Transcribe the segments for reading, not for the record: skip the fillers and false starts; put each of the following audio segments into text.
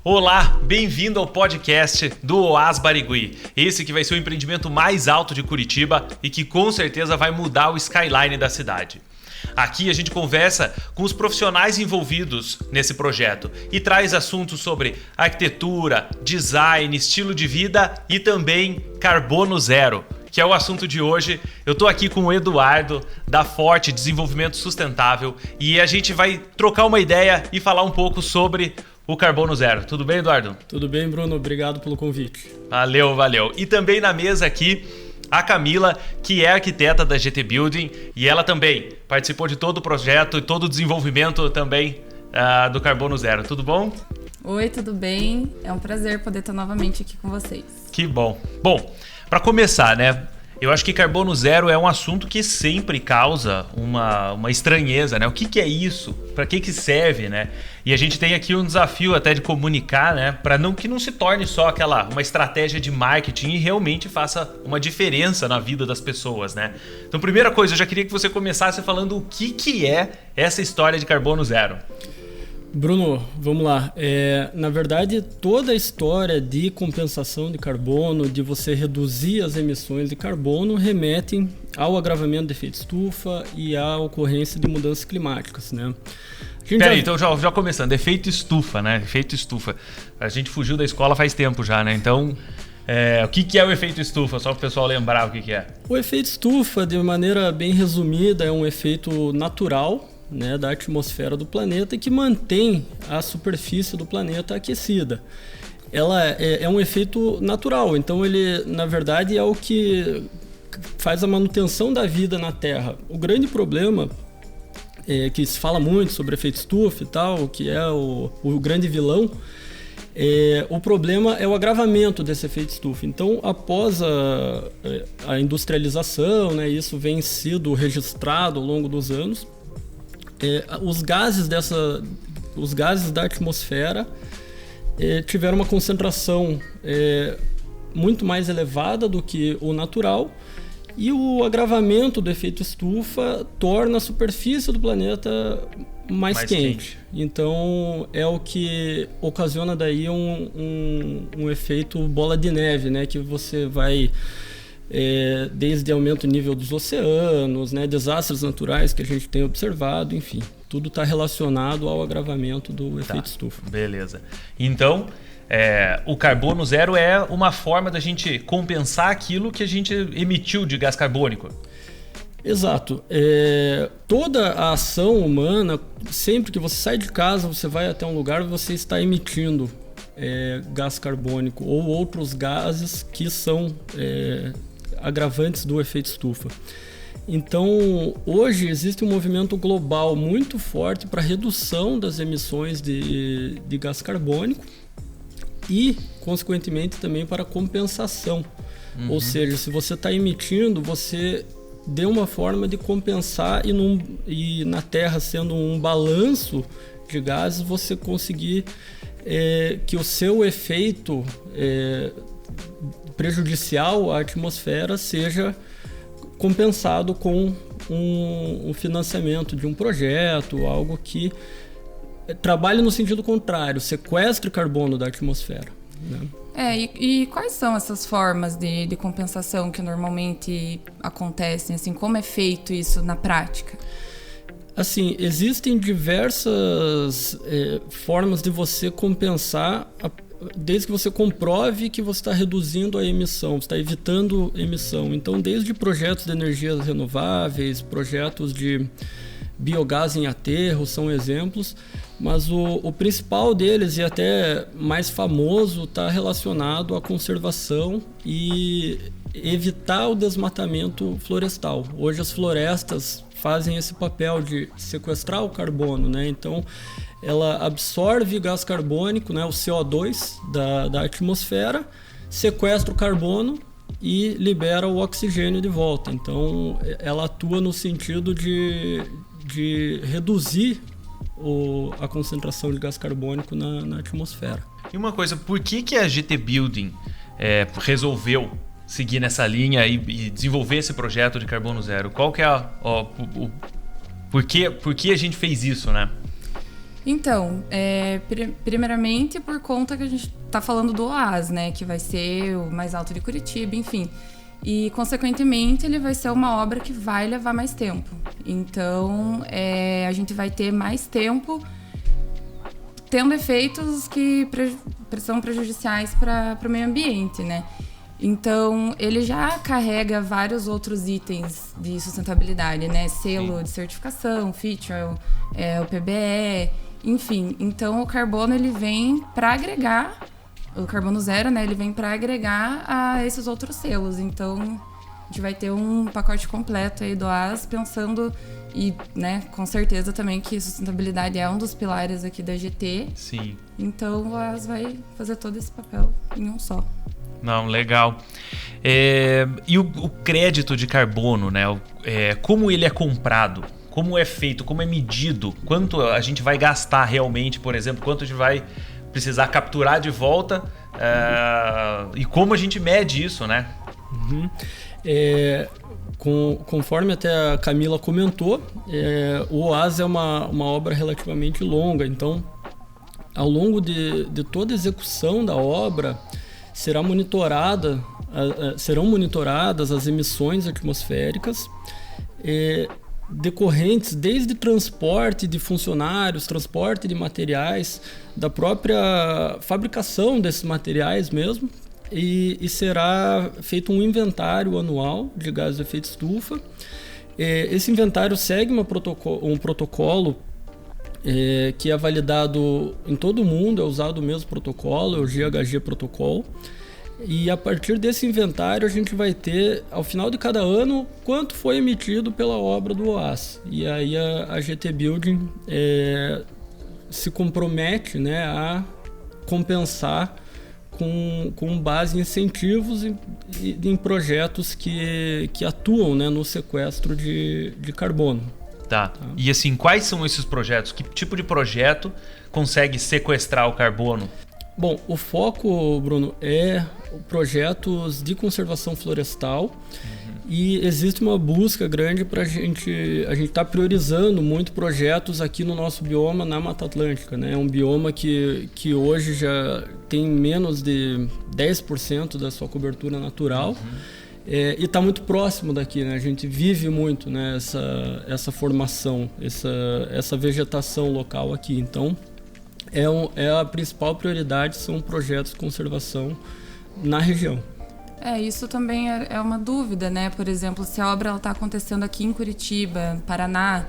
Olá, bem-vindo ao podcast do Oás Barigui. Esse que vai ser o empreendimento mais alto de Curitiba e que com certeza vai mudar o skyline da cidade. Aqui a gente conversa com os profissionais envolvidos nesse projeto e traz assuntos sobre arquitetura, design, estilo de vida e também carbono zero, que é o assunto de hoje. Eu tô aqui com o Eduardo, da Forte Desenvolvimento Sustentável, e a gente vai trocar uma ideia e falar um pouco sobre o carbono zero. Tudo bem, Eduardo? Tudo bem, Bruno. Obrigado pelo convite. Valeu. E também na mesa aqui, a Camila, que é arquiteta da GT Building, e ela também participou de todo o projeto e todo o desenvolvimento também do carbono zero. Tudo bom? Oi, tudo bem? É um prazer poder estar novamente aqui com vocês. Que bom. Bom, para começar, né? Eu acho que carbono zero é um assunto que sempre causa uma estranheza, né? O que é isso? Para que serve, né? E a gente tem aqui um desafio até de comunicar, né? Para que não se torne só uma estratégia de marketing e realmente faça uma diferença na vida das pessoas, né? Então, primeira coisa, eu já queria que você começasse falando o que é essa história de carbono zero. Bruno, vamos lá. Na verdade, toda a história de compensação de carbono, de você reduzir as emissões de carbono, remetem ao agravamento do efeito estufa e à ocorrência de mudanças climáticas, né? Peraí, então já começando, efeito estufa, né? Efeito estufa. A gente fugiu da escola faz tempo já, né? Então, o que é o efeito estufa? Só para o pessoal lembrar o que é. O efeito estufa, de maneira bem resumida, é um efeito natural, né, da atmosfera do planeta e que mantém a superfície do planeta aquecida. Ela é um efeito natural, então ele, na verdade, é o que faz a manutenção da vida na Terra. O grande problema que se fala muito sobre efeito estufa e tal, que é o grande vilão, o problema é o agravamento desse efeito estufa. Então, após a industrialização, né, isso vem sido registrado ao longo dos anos, os gases da atmosfera tiveram uma concentração muito mais elevada do que o natural, e o agravamento do efeito estufa torna a superfície do planeta mais quente. Então é o que ocasiona daí um efeito bola de neve, né, que você vai desde aumento do nível dos oceanos, né, desastres naturais que a gente tem observado, enfim, tudo está relacionado ao agravamento do efeito estufa. Beleza. Então, o carbono zero é uma forma da gente compensar aquilo que a gente emitiu de gás carbônico. Exato. Toda a ação humana, sempre que você sai de casa, você vai até um lugar, você está emitindo gás carbônico ou outros gases que são agravantes do efeito estufa. Então, hoje existe um movimento global muito forte para redução das emissões de gás carbônico e, consequentemente, também para compensação. Ou seja, se você está emitindo, você dê uma forma de compensar e na Terra, sendo um balanço de gases, você conseguir que o seu efeito prejudicial à atmosfera seja compensado com um financiamento de um projeto, algo que trabalhe no sentido contrário, sequestre carbono da atmosfera, né? E quais são essas formas de compensação que normalmente acontecem? Assim, como é feito isso na prática? Assim, existem diversas formas de você compensar, desde que você comprove que você está reduzindo a emissão, você está evitando emissão. Então, desde projetos de energias renováveis, projetos de biogás em aterro são exemplos, mas o principal deles, e até mais famoso, está relacionado à conservação e evitar o desmatamento florestal. Hoje as florestas fazem esse papel de sequestrar o carbono, né? Então, ela absorve gás carbônico, né, o CO2 da atmosfera, sequestra o carbono e libera o oxigênio de volta. Então, ela atua no sentido de reduzir a concentração de gás carbônico na atmosfera. E uma coisa, por que a GT Building resolveu seguir nessa linha e desenvolver esse projeto de carbono zero? Qual que é por que a gente fez isso, né? Então, primeiramente por conta que a gente está falando do OAS, né? Que vai ser o mais alto de Curitiba, enfim. E, consequentemente, ele vai ser uma obra que vai levar mais tempo. Então, a gente vai ter mais tempo tendo efeitos que são prejudiciais para o meio ambiente, né? Então, ele já carrega vários outros itens de sustentabilidade, né? Selo de certificação, feature, o PBE, enfim. Então, o carbono, ele vem para agregar, o carbono zero, né? Ele vem para agregar a esses outros selos. Então, a gente vai ter um pacote completo aí do OAS, pensando, e, né, com certeza também que sustentabilidade é um dos pilares aqui da GT. Sim. Então, o OAS vai fazer todo esse papel em um só. Não, legal. E o crédito de carbono, né? Como ele é comprado? Como é feito? Como é medido? Quanto a gente vai gastar realmente, por exemplo? Quanto a gente vai precisar capturar de volta? E como a gente mede isso, né? Uhum. Conforme até a Camila comentou, o OAS é uma obra relativamente longa. Então, ao longo de toda a execução da obra, serão monitoradas as emissões atmosféricas decorrentes desde transporte de funcionários, transporte de materiais, da própria fabricação desses materiais mesmo, e será feito um inventário anual de gases de efeito estufa. Esse inventário segue um protocolo que é validado em todo o mundo, é usado o mesmo protocolo, é o GHG Protocol. E a partir desse inventário a gente vai ter, ao final de cada ano, quanto foi emitido pela obra do OAS. E aí a GT Building se compromete, né, a compensar com base em incentivos em projetos que atuam, né, no sequestro de carbono. Tá. E assim, quais são esses projetos? Que tipo de projeto consegue sequestrar o carbono? Bom, o foco, Bruno, é projetos de conservação florestal. E existe uma busca grande para a gente está priorizando muito projetos aqui no nosso bioma, na Mata Atlântica, né? É um bioma que hoje já tem menos de 10% da sua cobertura natural. E está muito próximo daqui, né? A gente vive muito, né, essa formação, essa vegetação local aqui. Então, a principal prioridade são projetos de conservação na região. Isso também é uma dúvida, né? Por exemplo, se a obra está acontecendo aqui em Curitiba, Paraná,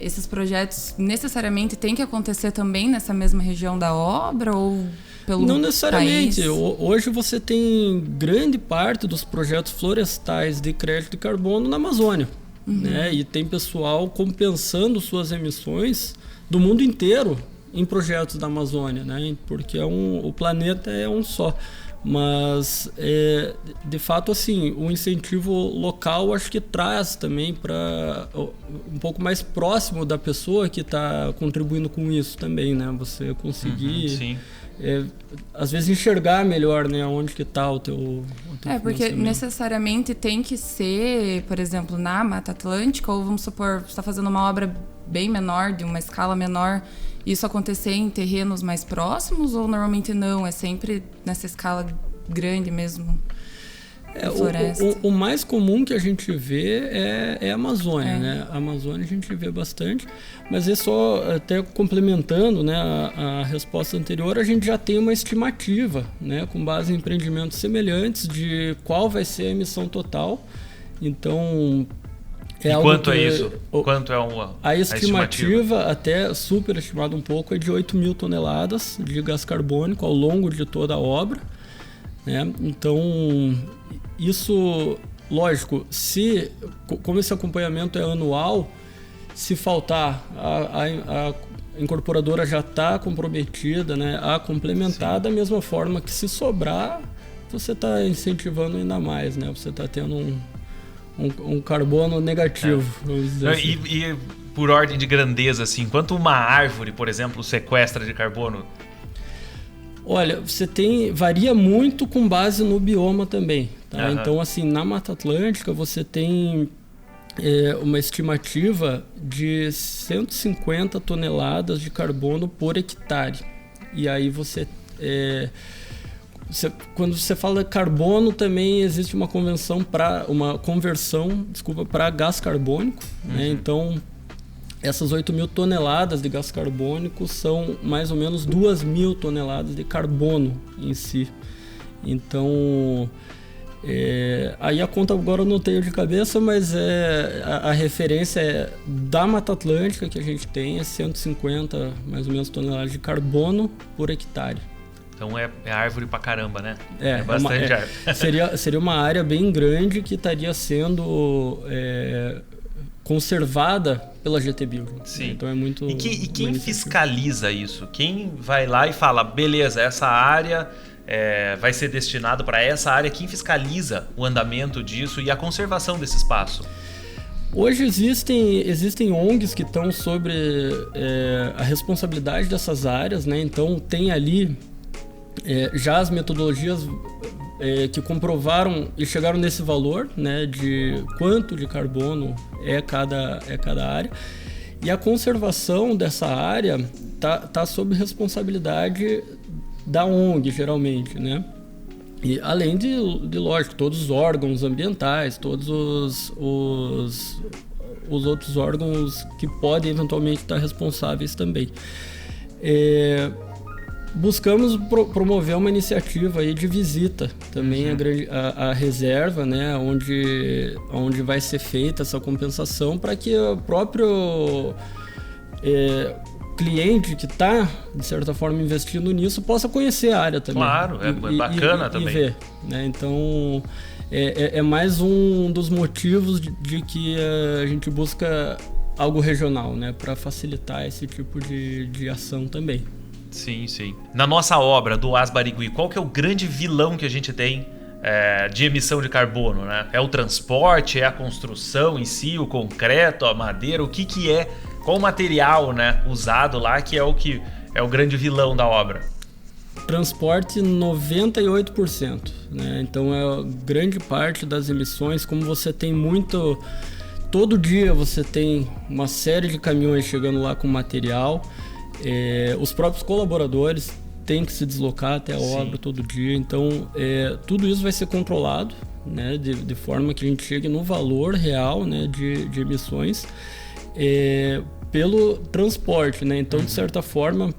esses projetos necessariamente têm que acontecer também nessa mesma região da obra ou pelo Não necessariamente. país? Hoje você tem grande parte dos projetos florestais de crédito de carbono na Amazônia. Né? E tem pessoal compensando suas emissões do mundo inteiro em projetos da Amazônia, né? Porque o planeta é um só. Mas, de fato, assim, o incentivo local acho que traz também para um pouco mais próximo da pessoa que está contribuindo com isso também, né? Você conseguir, às vezes, enxergar melhor, né, onde que está o teu porque necessariamente tem que ser, por exemplo, na Mata Atlântica, ou vamos supor, você está fazendo uma obra bem menor, de uma escala menor, isso acontecer em terrenos mais próximos ou normalmente não? É sempre nessa escala grande mesmo? Floresta? O mais comum que a gente vê é a Amazônia, né? A Amazônia a gente vê bastante, mas só até complementando, né, a resposta anterior, a gente já tem uma estimativa, né, com base em empreendimentos semelhantes de qual vai ser a emissão total. Então, quanto é isso? Quanto é a estimativa, até super estimada um pouco, é de 8 mil toneladas de gás carbônico ao longo de toda a obra, né? Então, isso, lógico, como esse acompanhamento é anual, se faltar, a incorporadora já está comprometida, né, a complementar. Sim. Da mesma forma que se sobrar, você está incentivando ainda mais, né? Você está tendo um carbono negativo. Vamos dizer assim. E por ordem de grandeza, assim, quanto uma árvore, por exemplo, sequestra de carbono? Olha, varia muito com base no bioma também, tá? Então, assim, na Mata Atlântica você tem uma estimativa de 150 toneladas de carbono por hectare. E aí quando você fala carbono, também existe uma conversão para gás carbônico, né? Então, essas 8.000 toneladas de gás carbônico são mais ou menos 2.000 toneladas de carbono em si. Então, aí a conta agora eu não tenho de cabeça, mas a referência da Mata Atlântica que a gente tem é 150 mais ou menos toneladas de carbono por hectare. Então é árvore pra caramba, né? É bastante árvore. Seria uma área bem grande que estaria sendo conservada pela GT Building. Sim. Então é muito... E quem fiscaliza isso? Quem vai lá e fala, beleza, essa área vai ser destinado para essa área? Quem fiscaliza o andamento disso e a conservação desse espaço? Hoje existem ONGs que estão sobre a responsabilidade dessas áreas, né? Então tem ali já as metodologias que comprovaram e chegaram nesse valor, né, de quanto de carbono é cada área. E a conservação dessa área tá sob responsabilidade da ONG, geralmente, né? E além de lógico, todos os órgãos ambientais, todos os outros órgãos que podem eventualmente estar responsáveis também. Buscamos promover uma iniciativa aí de visita também à reserva, né, onde vai ser feita essa compensação, para que o próprio cliente que está, de certa forma, investindo nisso possa conhecer a área também. Claro, é bacana também. E ver, né? Então, é mais um dos motivos de que a gente busca algo regional, né, para facilitar esse tipo de ação também. Sim, sim. Na nossa obra do Oás Barigui, qual que é o grande vilão que a gente tem de emissão de carbono, né? É o transporte, é a construção em si, o concreto, a madeira, o que é? Qual o material, né, usado lá que é o grande vilão da obra? Transporte 98%, né? Então grande parte das emissões, como você tem muito... Todo dia você tem uma série de caminhões chegando lá com material. Os próprios colaboradores têm que se deslocar até a obra todo dia, então tudo isso vai ser controlado, né, de forma que a gente chegue no valor real, né, de emissões pelo transporte, né? Então, de certa forma,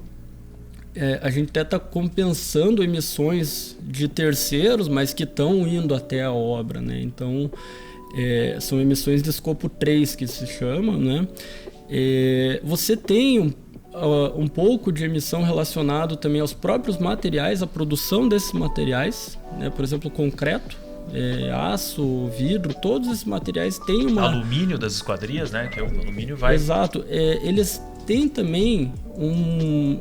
a gente até está compensando emissões de terceiros, mas que estão indo até a obra, né? Então, são emissões de escopo 3 que se chamam, né? Você tem um pouco de emissão relacionado também aos próprios materiais, a produção desses materiais, né? Por exemplo, concreto, aço, vidro, todos esses materiais têm uma... Alumínio das esquadrias, né? Que o alumínio vai... Exato. Eles têm também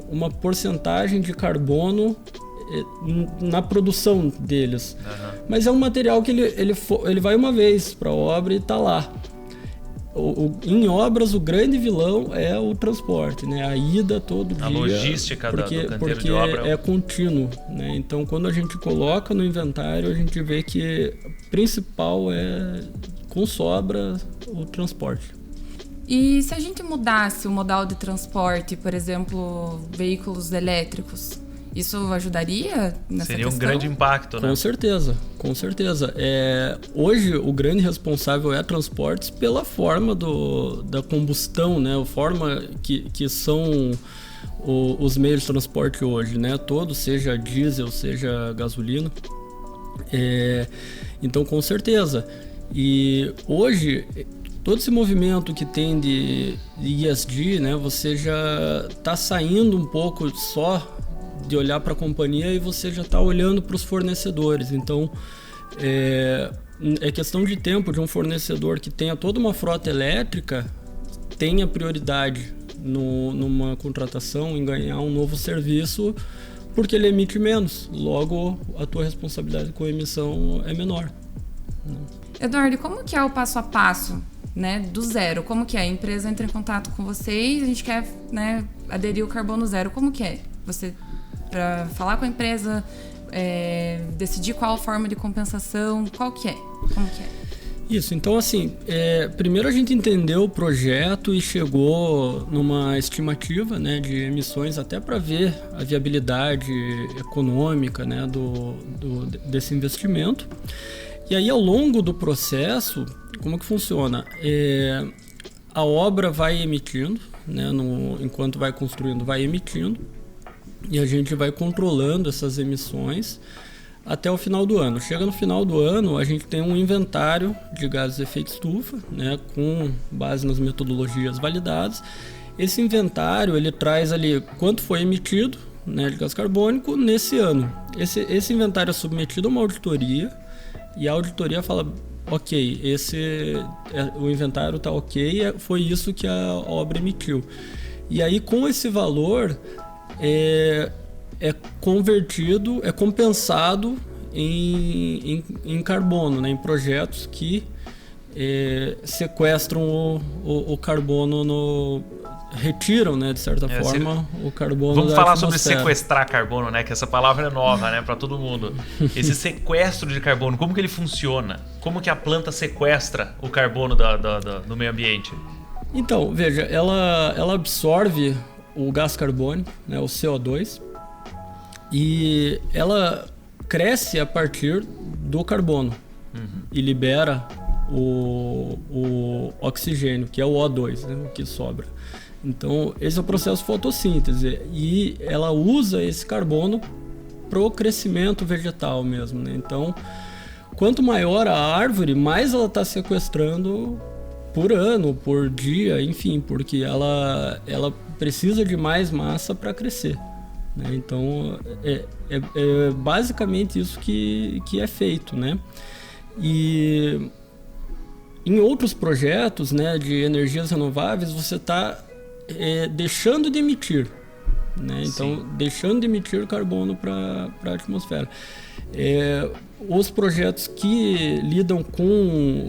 uma porcentagem de carbono na produção deles. Mas é um material que ele vai uma vez para a obra e está lá. Em obras, o grande vilão é o transporte, né? A ida todo dia. A logística do canteiro de obra é contínuo, né? Então, quando a gente coloca no inventário, a gente vê que o principal com sobra, o transporte. E se a gente mudasse o modal de transporte, por exemplo, veículos elétricos, isso ajudaria nessa Seria questão? Um grande impacto, né? Com certeza. Hoje, o grande responsável é transportes pela forma da combustão, né? A forma que são os meios de transporte hoje, né? Todos, seja diesel, seja gasolina. Então, com certeza. E hoje, todo esse movimento que tem de ESG, né? Você já está saindo um pouco só de olhar para a companhia e você já está olhando para os fornecedores. Então, é questão de tempo de um fornecedor que tenha toda uma frota elétrica tenha prioridade numa contratação em ganhar um novo serviço, porque ele emite menos. Logo, a tua responsabilidade com a emissão é menor. Eduardo, como que é o passo a passo, né, do zero? Como que é? A empresa entra em contato com vocês, a gente quer, né, aderir ao carbono zero. Como que é? Você... para falar com a empresa, decidir qual forma de compensação, qual que é? Como que é? Isso, então assim, primeiro a gente entendeu o projeto e chegou numa estimativa, né, de emissões até para ver a viabilidade econômica, né, desse investimento. E aí ao longo do processo, como que funciona? A obra vai emitindo, né, enquanto vai construindo, vai emitindo, e a gente vai controlando essas emissões até o final do ano. Chega no final do ano, a gente tem um inventário de gases de efeito estufa, né, com base nas metodologias validadas. Esse inventário, ele traz ali quanto foi emitido, né, de gás carbônico nesse ano. Esse inventário é submetido a uma auditoria, e a auditoria fala, ok, o inventário está ok, foi isso que a obra emitiu. E aí, com esse valor, é convertido, é compensado em carbono, né, em projetos que sequestram o carbono, retiram, né, de certa forma, o carbono. Vamos falar sobre sequestrar carbono, né, que essa palavra é nova, né, para todo mundo. Esse sequestro de carbono, como que ele funciona? Como que a planta sequestra o carbono do meio ambiente? Então, veja, ela absorve o gás carbônico, né, o CO2, e ela cresce a partir do carbono e libera o oxigênio, que é o O2, né, o que sobra. Então, esse é o processo de fotossíntese, e ela usa esse carbono para o crescimento vegetal mesmo, né? Então, quanto maior a árvore, mais ela está sequestrando por ano, por dia, enfim, porque ela precisa de mais massa para crescer, né? Então, é basicamente isso que é feito, né? E em outros projetos, né, de energias renováveis, você está deixando de emitir, né? Então, sim, deixando de emitir carbono para a atmosfera. Os projetos que lidam com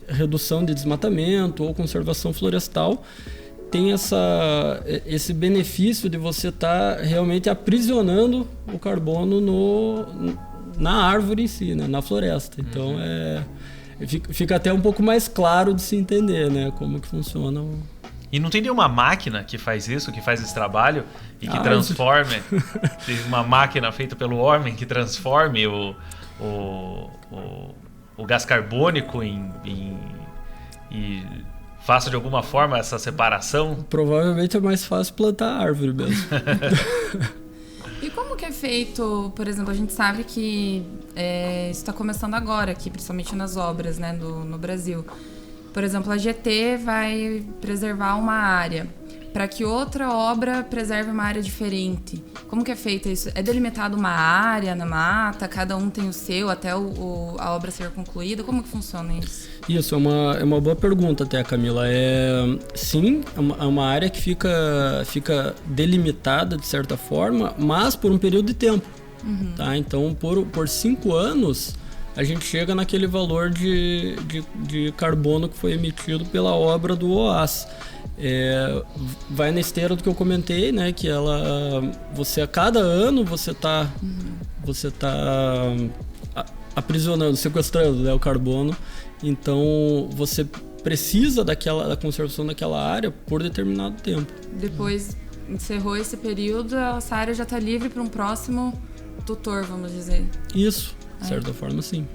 redução de desmatamento ou conservação florestal tem esse benefício de você estar realmente aprisionando o carbono na árvore em si, né, na floresta. Então, fica até um pouco mais claro de se entender, né, como que funciona E não tem nenhuma máquina que faz isso, que faz esse trabalho e que transforme, tem uma máquina feita pelo homem que transforme o gás carbônico e faça de alguma forma essa separação? Provavelmente é mais fácil plantar árvore mesmo. E como que é feito, por exemplo, a gente sabe que isso está começando agora aqui, principalmente nas obras, né, no Brasil. Por exemplo, a GT vai preservar uma área para que outra obra preserve uma área diferente. Como que é feito isso? É delimitado uma área na mata? Cada um tem o seu até a obra ser concluída? Como que funciona isso? Isso, é uma boa pergunta até, Camila. Sim, é uma área que fica delimitada de certa forma, mas por um período de tempo. Tá? Então, por 5 anos... a gente chega naquele valor de carbono que foi emitido pela obra do OAS. Vai na esteira do que eu comentei, né? Que você a cada ano você tá aprisionando, sequestrando, né, o carbono. Então você precisa da conservação daquela área por determinado tempo. Depois encerrou esse período, essa área já está livre para um próximo tutor, vamos dizer. Isso. De certa forma, sim.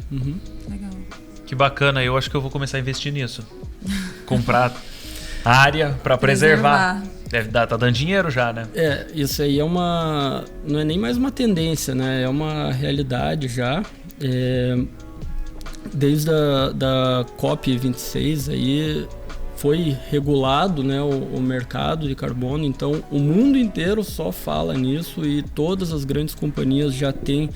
Legal. Que bacana, eu acho que eu vou começar a investir nisso. Comprar área para preservar. Tá dando dinheiro já, né? Isso aí não é nem mais uma tendência, né? É uma realidade já. Desde da COP26 aí foi regulado, né, o mercado de carbono, então o mundo inteiro só fala nisso e todas as grandes companhias já têm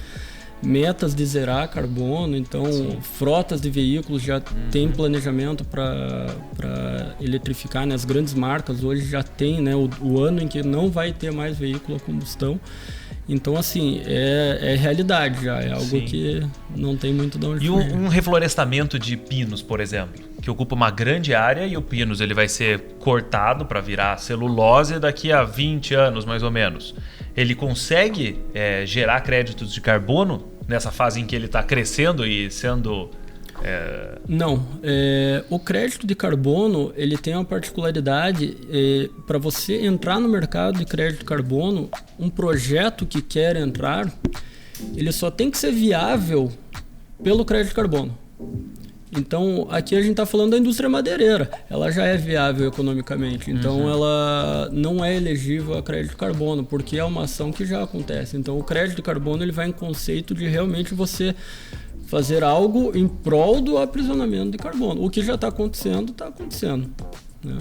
metas de zerar carbono, então sim, frotas de veículos já tem planejamento para eletrificar, né? As grandes marcas hoje já tem, né, o ano em que não vai ter mais veículo a combustão. Então, assim, é realidade já, é algo sim, que não tem muito de onde fugir. E um reflorestamento de pinos, por exemplo, que ocupa uma grande área e o pinus ele vai ser cortado para virar celulose daqui a 20 anos, mais ou menos. Ele consegue gerar créditos de carbono nessa fase em que ele está crescendo e sendo Não. O crédito de carbono, ele tem uma particularidade, para você entrar no mercado de crédito de carbono, um projeto que quer entrar, ele só tem que ser viável pelo crédito de carbono. Então, aqui a gente está falando da indústria madeireira. Ela já é viável economicamente. Então, ela não é elegível a crédito de carbono, porque é uma ação que já acontece. Então, o crédito de carbono ele vai em conceito de realmente você fazer algo em prol do aprisionamento de carbono. O que já está acontecendo, né?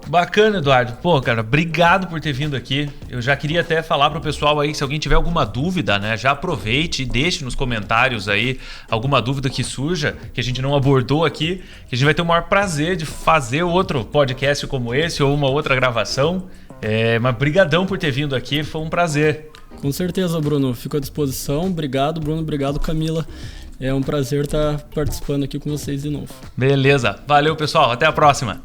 Bacana, Eduardo. Pô, cara, obrigado por ter vindo aqui. Eu já queria até falar pro pessoal aí, se alguém tiver alguma dúvida, né, já aproveite e deixe nos comentários aí alguma dúvida que surja, que a gente não abordou aqui, que a gente vai ter o maior prazer de fazer outro podcast como esse ou uma outra gravação. Mas brigadão por ter vindo aqui, foi um prazer. Com certeza, Bruno. Fico à disposição. Obrigado, Bruno. Obrigado, Camila. É um prazer estar participando aqui com vocês de novo. Beleza. Valeu, pessoal. Até a próxima.